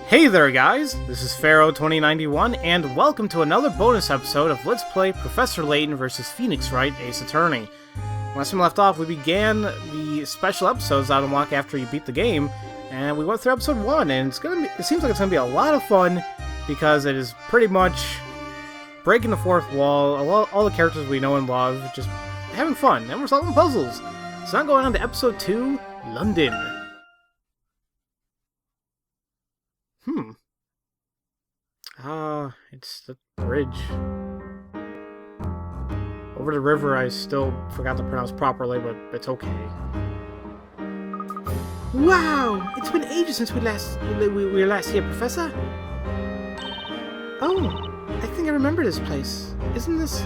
Hey there guys, this is Pharaoh2091 and welcome to another bonus episode of Let's Play Professor Layton vs Phoenix Wright Ace Attorney. Last time we left off, we began the special episodes out unlock after you beat the game, and we went through episode 1, and it seems like it's going to be a lot of fun because it is pretty much breaking the fourth wall, all the characters we know and love, just having fun, and we're solving puzzles. So now going on to episode 2, London. It's the bridge. Over the river I still forgot to pronounce properly, but it's okay. Wow! It's been ages since we were last here, Professor. Oh, I think I remember this place. Isn't this...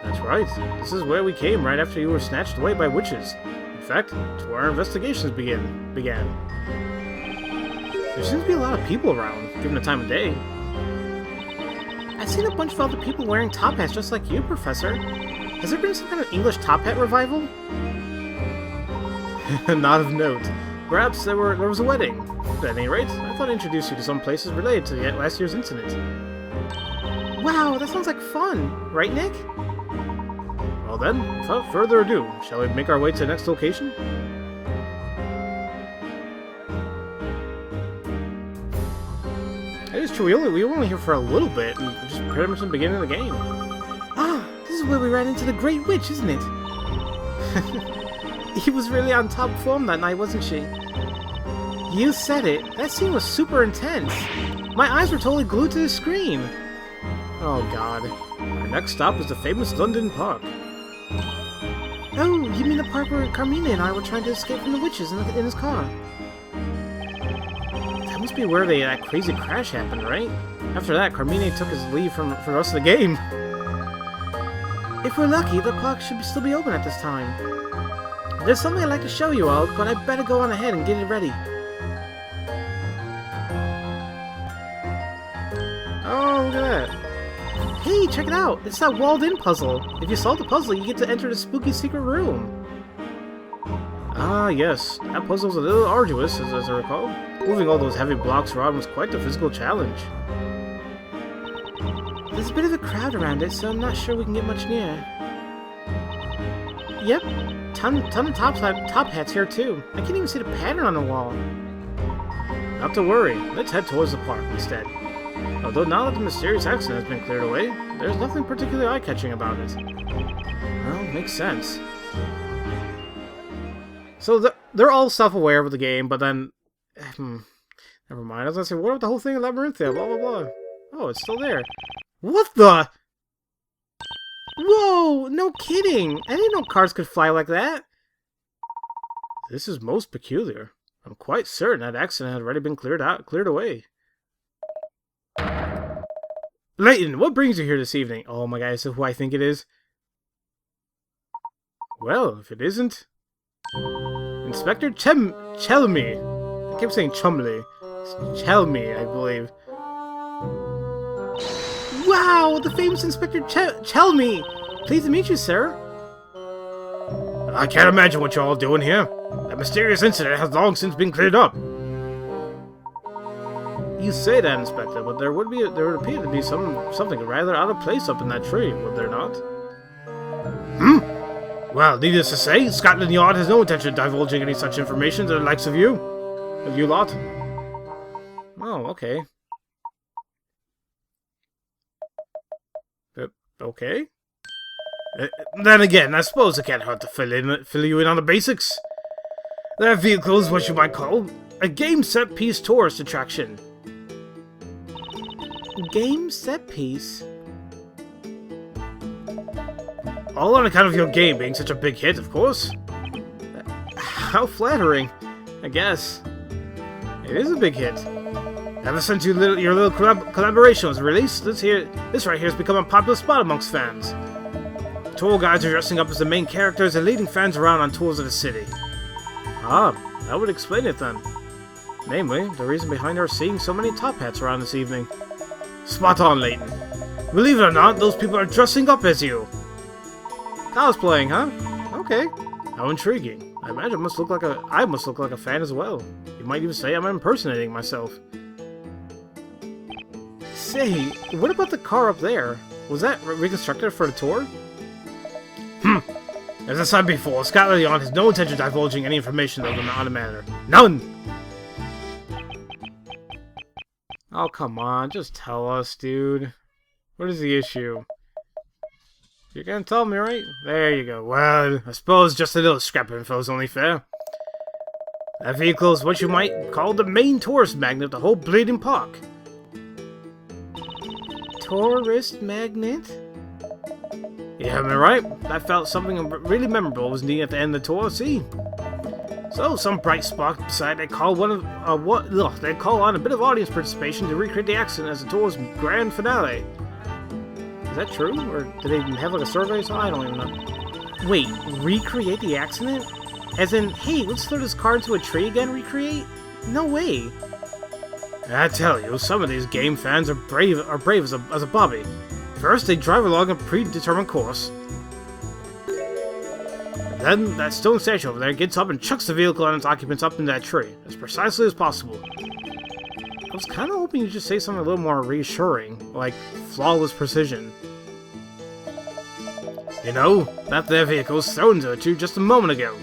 That's right. This is where we came right after you were snatched away by witches. In fact, it's where our investigations began. There seems to be a lot of people around, given the time of day. I've seen a bunch of other people wearing top hats just like you, Professor. Has there been some kind of English top hat revival? Not of note. Perhaps there was a wedding. At any rate, I thought I'd introduce you to some places related to last year's incident. Wow, that sounds like fun. Right, Nick? Well then, without further ado, shall we make our way to the next location? It is true, we were only here for a little bit, and just pretty much in the beginning of the game. Ah, this is where we ran into the Great Witch, isn't it? She was really on top form that night, wasn't she? You said it. That scene was super intense. My eyes were totally glued to the screen. Oh god. Our next stop is the famous London Park. Oh, you mean the park where Carmina and I were trying to escape from the witches in his car? That must be where that crazy crash happened, right? After that, Carmine took his leave for the rest of the game. If we're lucky, the park should still be open at this time. There's something I'd like to show you all, but I better go on ahead and get it ready. Oh, look at that. Hey, check it out! It's that walled-in puzzle. If you solve the puzzle, you get to enter the spooky secret room. Ah, yes. That puzzle's a little arduous, as I recall. Moving all those heavy blocks around was quite the physical challenge. There's a bit of a crowd around it, so I'm not sure we can get much near. Yep, ton of top hats here too. I can't even see the pattern on the wall. Not to worry. Let's head towards the park instead. Although now that the mysterious accident has been cleared away, there's nothing particularly eye-catching about it. Well, makes sense. So they're all self-aware of the game, but then... never mind. I was gonna say, what about the whole thing in Labyrinthia? Blah, blah, blah. Oh, it's still there. What the? Whoa! No kidding! I didn't know cars could fly like that. This is most peculiar. I'm quite certain that accident had already been cleared away. Layton, what brings you here this evening? Oh my god, is it who I think it is? Well, if it isn't... Inspector Chelmy. I kept saying Chumley. It's Chelmy, I believe. Wow! The famous Inspector Chelmy! Pleased to meet you, sir. I can't imagine what you're all doing here. That mysterious incident has long since been cleared up. You say that, Inspector, but there would appear to be something rather out of place up in that tree, would there not? Well, needless to say, Scotland Yard has no intention of divulging any such information to the likes of you. Of you lot. Oh, okay. Okay. Then again, I suppose it can't hurt to fill you in on the basics. That vehicle is what you might call a game set piece tourist attraction. Game set piece? All on account of your game being such a big hit, of course. How flattering, I guess. It is a big hit. Ever since your little collaboration was released, this right here has become a popular spot amongst fans. Tour guides are dressing up as the main characters and leading fans around on tours of the city. Ah, that would explain it then. Namely, the reason behind our seeing so many top hats around this evening. Spot on, Layton. Believe it or not, those people are dressing up as you. Cosplaying, huh? Okay. How intriguing. I imagine I must look like a fan as well. You might even say I'm impersonating myself. Say, what about the car up there? Was that reconstructed for the tour? As I said before, Scotland Yard has no intention of divulging any information on the matter. None! Oh, come on, just tell us, dude. What is the issue? You're gonna tell me, right? There you go. Well, I suppose just a little scrap of info is only fair. That vehicle is what you might call the main tourist magnet of the whole bleeding park. Tourist magnet? You heard me right. I felt something really memorable was needed at the end of the tour. See, so some bright spark decided they call they call on a bit of audience participation to recreate the accident as the tour's grand finale. Is that true, or did they have like a survey? So I don't even know. Wait, recreate the accident? As in, hey, let's throw this car into a tree again? Recreate? No way. I tell you, some of these game fans are brave as a bobby. First, they drive along a predetermined course. Then, that stone statue over there gets up and chucks the vehicle and its occupants up into that tree, as precisely as possible. I was kind of hoping you'd just say something a little more reassuring, like flawless precision. You know, that their vehicle was thrown into a tree just a moment ago.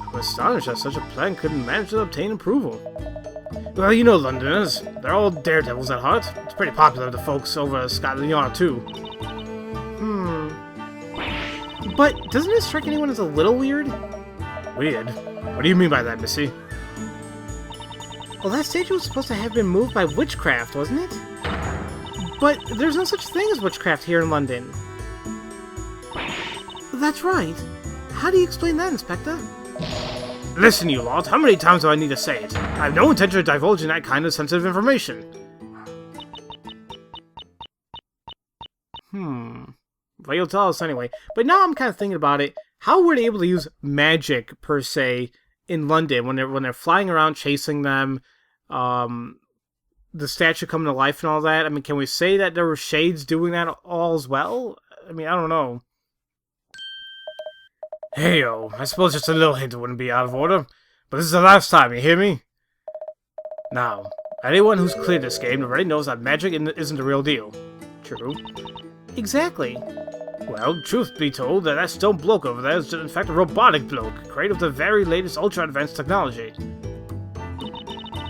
I'm astonished that such a plan couldn't manage to obtain approval. Well, you know Londoners, they're all daredevils at heart. It's pretty popular with the folks over at Scotland Yard, too. But doesn't it strike anyone as a little weird? Weird? What do you mean by that, Missy? Well, that statue was supposed to have been moved by witchcraft, wasn't it? But there's no such thing as witchcraft here in London. That's right. How do you explain that, Inspector? Listen, you lot, how many times do I need to say it? I have no intention of divulging that kind of sensitive information. Well, you'll tell us anyway. But now I'm kind of thinking about it. How were they able to use magic, per se, in London when they're flying around chasing them? The statue coming to life and all that? I mean, can we say that there were shades doing that all as well? I mean, I don't know. Hey-o, I suppose just a little hint wouldn't be out of order, but this is the last time, you hear me? Now, anyone who's cleared this game already knows that magic isn't the real deal. True. Exactly. Well, truth be told, that stone bloke over there is in fact a robotic bloke, created with the very latest ultra-advanced technology.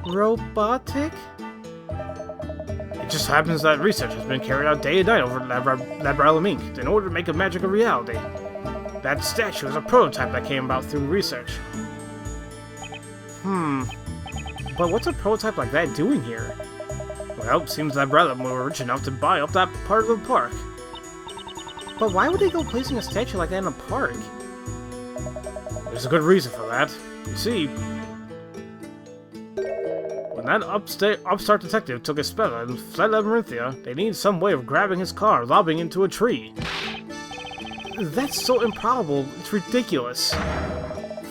Robotic? It just happens that research has been carried out day and night over at Labrellum Inc. in order to make a magic a reality. That statue is a prototype that came about through research. But what's a prototype like that doing here? Well, it seems Labrellum were rich enough to buy up that part of the park. But why would they go placing a statue like that in a park? There's a good reason for that. You see, when that upstart detective took his spell and fled Labyrinthia, they needed some way of grabbing his car, lobbing into a tree. That's so improbable, it's ridiculous.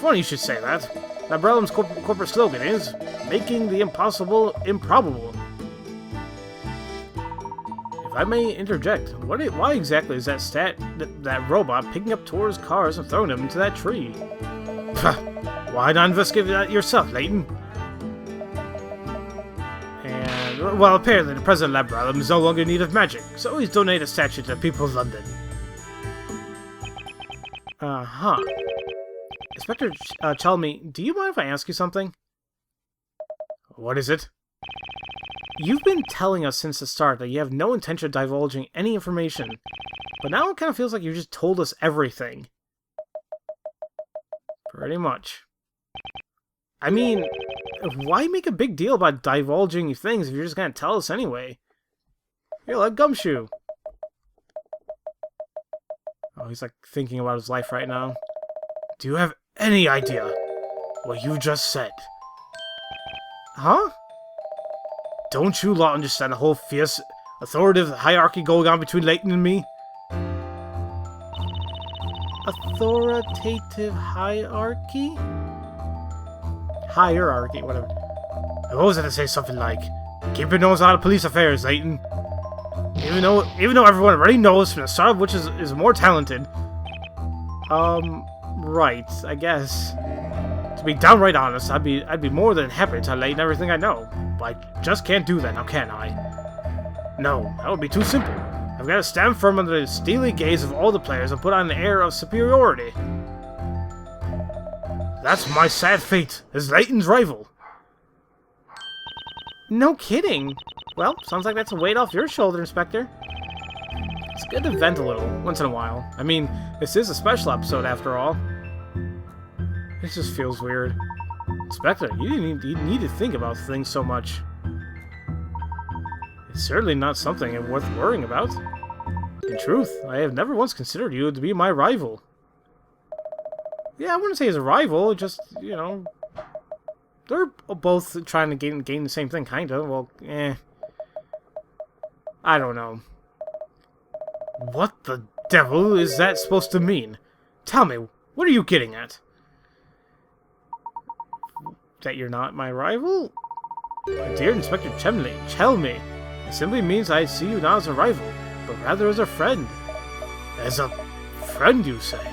Funny you should say that. Labrellum's corporate slogan is, making the impossible improbable. If I may interject, why exactly is that robot picking up tourist cars and throwing them into that tree? Why not investigate that yourself, Layton? And, well, apparently the President of Labrellum is no longer in need of magic, so he's donated a statue to the people of London. Inspector Chalmy, do you mind if I ask you something? What is it? You've been telling us since the start that you have no intention of divulging any information, but now it kind of feels like you just told us everything. Pretty much. I mean, why make a big deal about divulging things if you're just gonna tell us anyway? You're like Gumshoe. Oh, he's like thinking about his life right now. Do you have any idea what you just said? Huh? Don't you lot understand the whole fierce, authoritative hierarchy going on between Layton and me? Authoritative hierarchy? Hierarchy, whatever. I was going to say something like, keep your nose out of police affairs, Layton. Even though everyone already knows from the start which is more talented. Right, I guess. To be downright honest, I'd be more than happy to tell Layton everything I know. But I just can't do that now, can I? No, that would be too simple. I've got to stand firm under the steely gaze of all the players and put on an air of superiority. That's my sad fate, as Layton's rival. No kidding. Well, sounds like that's a weight off your shoulder, Inspector. It's good to vent a little, once in a while. I mean, this is a special episode after all. It just feels weird. Inspector, you need to think about things so much. It's certainly not something worth worrying about. In truth, I have never once considered you to be my rival. Yeah, I wouldn't say he's a rival, just, you know... They're both trying to gain the same thing, kind of. Well, I don't know. What the devil is that supposed to mean? Tell me, what are you getting at? That you're not my rival? My dear Inspector Chelmy, it simply means I see you not as a rival, but rather as a friend. As a friend, you say?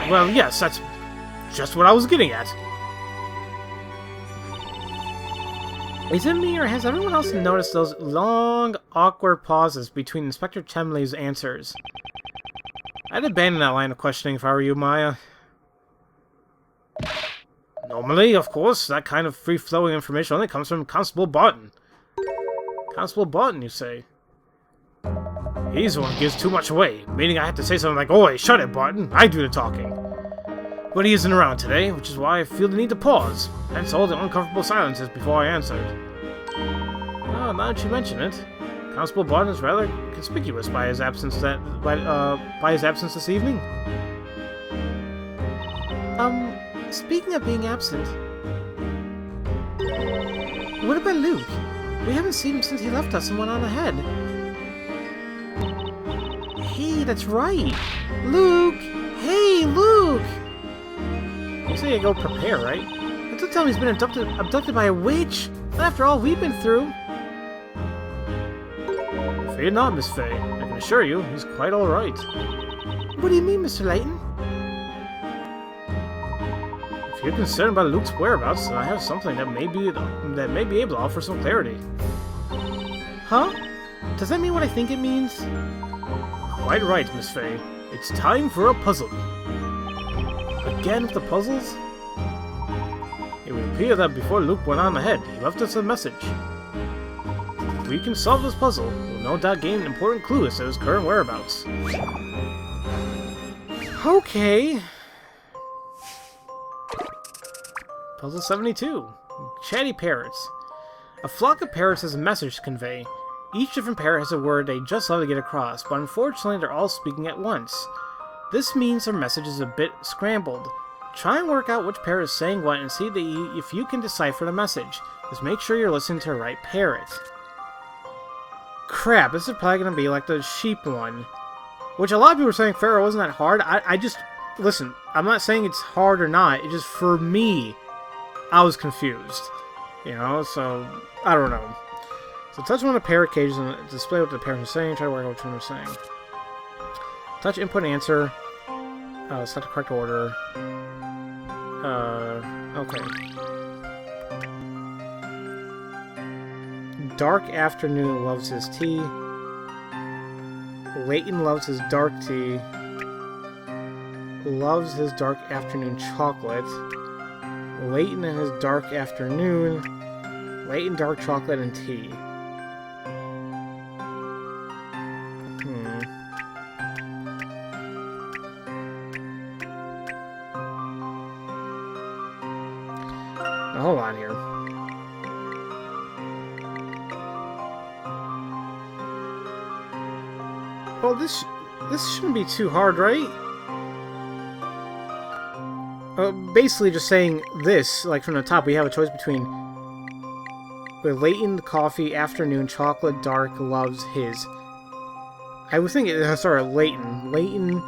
Well, yes, that's just what I was getting at. Is it me, or has everyone else noticed those long, awkward pauses between Inspector Chemley's answers? I'd abandon that line of questioning if I were you, Maya. Normally, of course, that kind of free-flowing information only comes from Constable Barton. Constable Barton, you say? He's the one who gives too much away, meaning I have to say something like, "Oi, shut it, Barton, I do the talking." But he isn't around today, which is why I feel the need to pause, hence all the uncomfortable silences before I answered. Oh, now that you mention it, Constable Barton is rather conspicuous by his absence this evening. Speaking of being absent, what about Luke? We haven't seen him since he left us and went on ahead. Hey, that's right! Luke! Hey, Luke! You say you go prepare, right? Don't tell me he's been abducted by a witch! Not after all we've been through! Fear not, Miss Fay. I can assure you, he's quite alright. What do you mean, Mr. Layton? If you're concerned about Luke's whereabouts, then I have something that may be able to offer some clarity. Huh? Does that mean what I think it means? Quite right, Miss Fay. It's time for a puzzle. Again with the puzzles? It would appear that before Luke went on ahead, he left us a message. If we can solve this puzzle, we'll no doubt gain an important clue as to his current whereabouts. Okay. Puzzle 72. Chatty parrots. A flock of parrots has a message to convey. Each different parrot has a word they just love to get across, but unfortunately they're all speaking at once. This means their message is a bit scrambled. Try and work out which parrot is saying what and see if you can decipher the message. Just make sure you're listening to the right parrot. Crap, this is probably going to be like the sheep one. Which a lot of people were saying Pharaoh wasn't that hard. I just... Listen, I'm not saying it's hard or not. It just, for me, I was confused. You know, so... I don't know. So touch one of the parrot cages and display what the parrots are saying. Try to work out which one they're saying. Touch input and answer. Set the correct order. Okay. Dark afternoon loves his tea. Layton loves his dark tea. Loves his dark afternoon chocolate. Layton and his dark afternoon. Layton, dark chocolate, and tea. Hold on here. Well, this shouldn't be too hard, right? Basically just saying this, like from the top, we have a choice between Layton, coffee, afternoon, chocolate, dark, loves his. I would think it sorry, Layton. Layton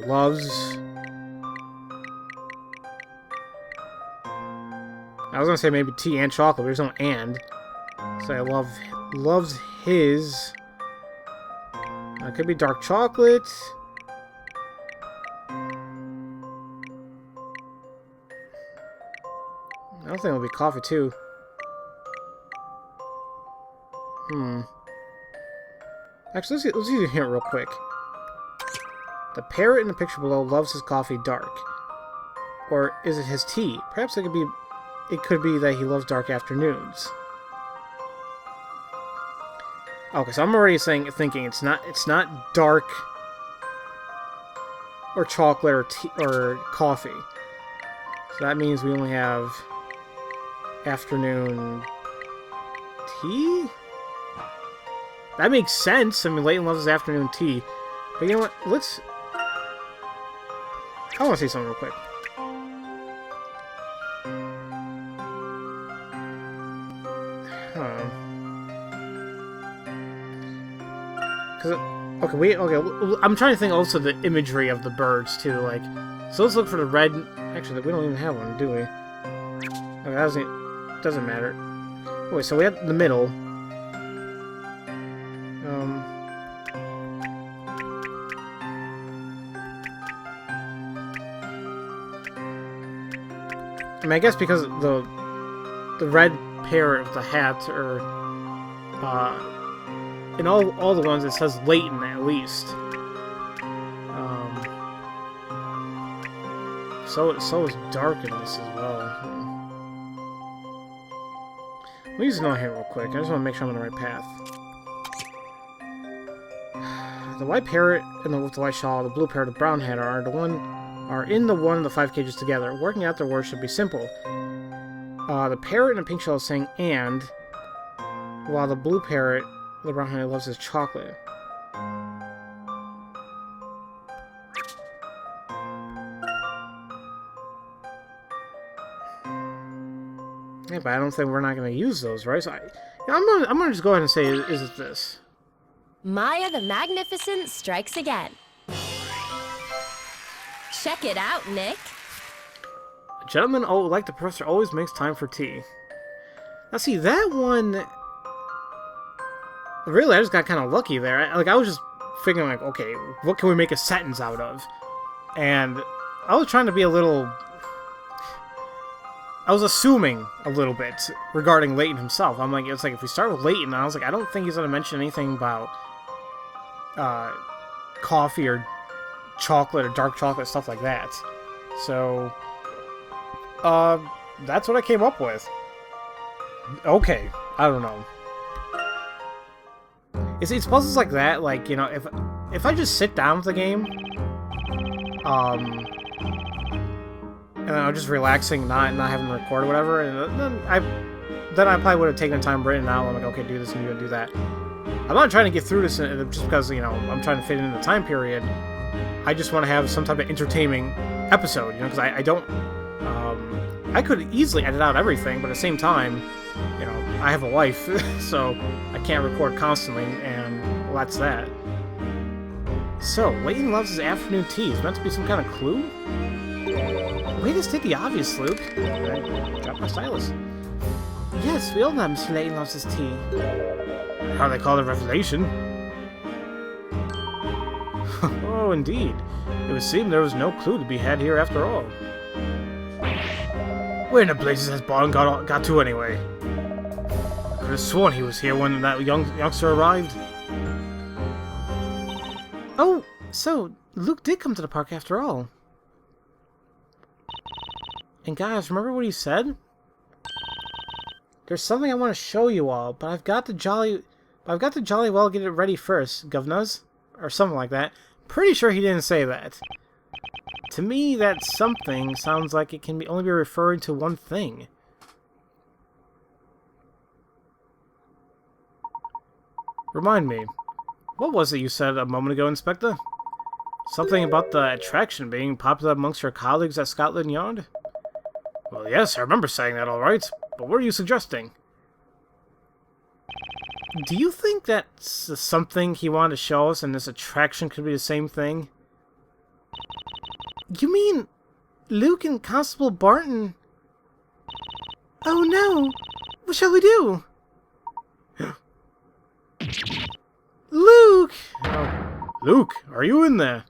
loves... I was gonna say maybe tea and chocolate, but there's no and. So I loves his. It could be dark chocolate. I don't think it'll be coffee, too. Actually, let's use a hint real quick. The parrot in the picture below loves his coffee dark. Or is it his tea? Perhaps it could be that he loves dark afternoons. Okay, so I'm already thinking it's not dark or chocolate or tea or coffee. So that means we only have afternoon tea? That makes sense. I mean, Layton loves his afternoon tea. But you know what? I want to say something real quick. I'm trying to think also the imagery of the birds too. Like, so let's look for the red. Actually, we don't even have one, do we? Okay, that doesn't matter. Wait, so we have the middle. I mean, I guess because the red parrot of the hat, or in all the ones it says Layton at least. So is dark in this as well. Let me use another hint real quick. I just want to make sure I'm on the right path. The white parrot with the white shawl, the blue parrot with the brown hat are in the one of the 5 cages together. Working out their words should be simple. The parrot in the pink shell is saying "and," while the blue parrot, the brown hat, loves his chocolate. Yeah, but I don't think we're not going to use those, right? So I'm gonna just go ahead and say, is it this? Maya the Magnificent strikes again. Check it out, Nick. A gentleman, like the professor, always makes time for tea. Now, see, that one... Really, I just got kind of lucky there. I was just figuring, like, okay, what can we make a sentence out of? And I was trying to be a little... I was assuming a little bit regarding Layton himself. I'm like, it's like, if we start with Layton, I was like, I don't think he's going to mention anything about coffee or chocolate or dark chocolate, stuff like that. So, that's what I came up with. Okay, I don't know. It's puzzles like that, like, you know, if I just sit down with the game, and I'm just relaxing, not having to record or whatever, and then I probably would have taken the time written out. I'm like, okay, do this and you do that. I'm not trying to get through this just because, you know, I'm trying to fit it in the time period. I just want to have some type of entertaining episode, you know, because I don't... I could easily edit out everything, but at the same time, you know, I have a life, so I can't record constantly, and well, that's that. So, Layton loves his afternoon tea. Is meant to be some kind of clue? Way to state the obvious, Luke. I dropped my stylus. Yes, we all know Mr. Layton loves his tea. How they call it revelation. Oh, indeed. It would seem there was no clue to be had here after all. Where in the blazes has Barton got to anyway? I could have sworn he was here when that youngster arrived. Oh, so Luke did come to the park after all. And guys, remember what he said? There's something I want to show you all, but I've got to jolly well get it ready first, governors, or something like that. Pretty sure he didn't say that. To me, that something sounds like it can only be referring to one thing. Remind me, what was it you said a moment ago, Inspector? Something about the attraction being popular amongst your colleagues at Scotland Yard? Well, yes, I remember saying that, all right. But what are you suggesting? Do you think that's something he wanted to show us and this attraction could be the same thing? You mean Luke and Constable Barton? Oh no! What shall we do? Luke! Oh, Luke, are you in there?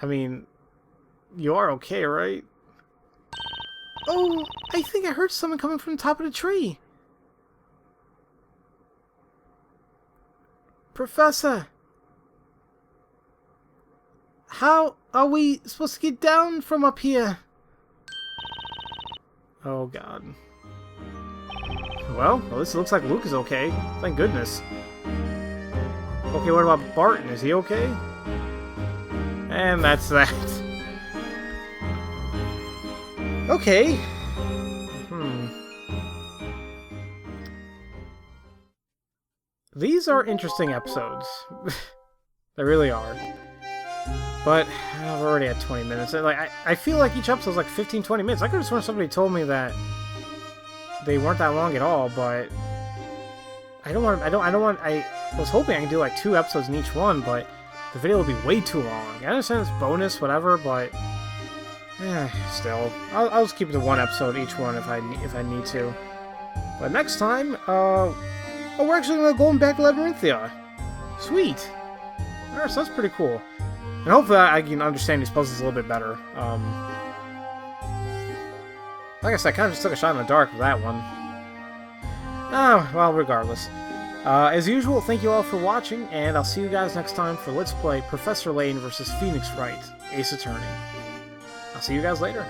I mean, you are okay, right? Oh, I think I heard someone coming from the top of the tree. Professor! How are we supposed to get down from up here? Oh, God. Well, at least it looks like Luke is okay. Thank goodness. Okay, what about Barton? Is he okay? And that's that. Okay. These are interesting episodes. They really are. But we're already at 20 minutes. Like I feel like each episode's like 15, 20 minutes. I could have sworn somebody told me that they weren't that long at all, but I was hoping I could do like 2 episodes in each one, but the video would be way too long. I understand it's bonus, whatever, but still, I'll just keep it to 1 episode each one if I need to. But next time, we're actually gonna go back to Labyrinthia. Sweet. Alright, so that's pretty cool. And hopefully I can understand these puzzles a little bit better. Like I said, I kind of just took a shot in the dark with that one. Oh, well, regardless. As usual, thank you all for watching, and I'll see you guys next time for Let's Play Professor Layton vs. Phoenix Wright, Ace Attorney. I'll see you guys later.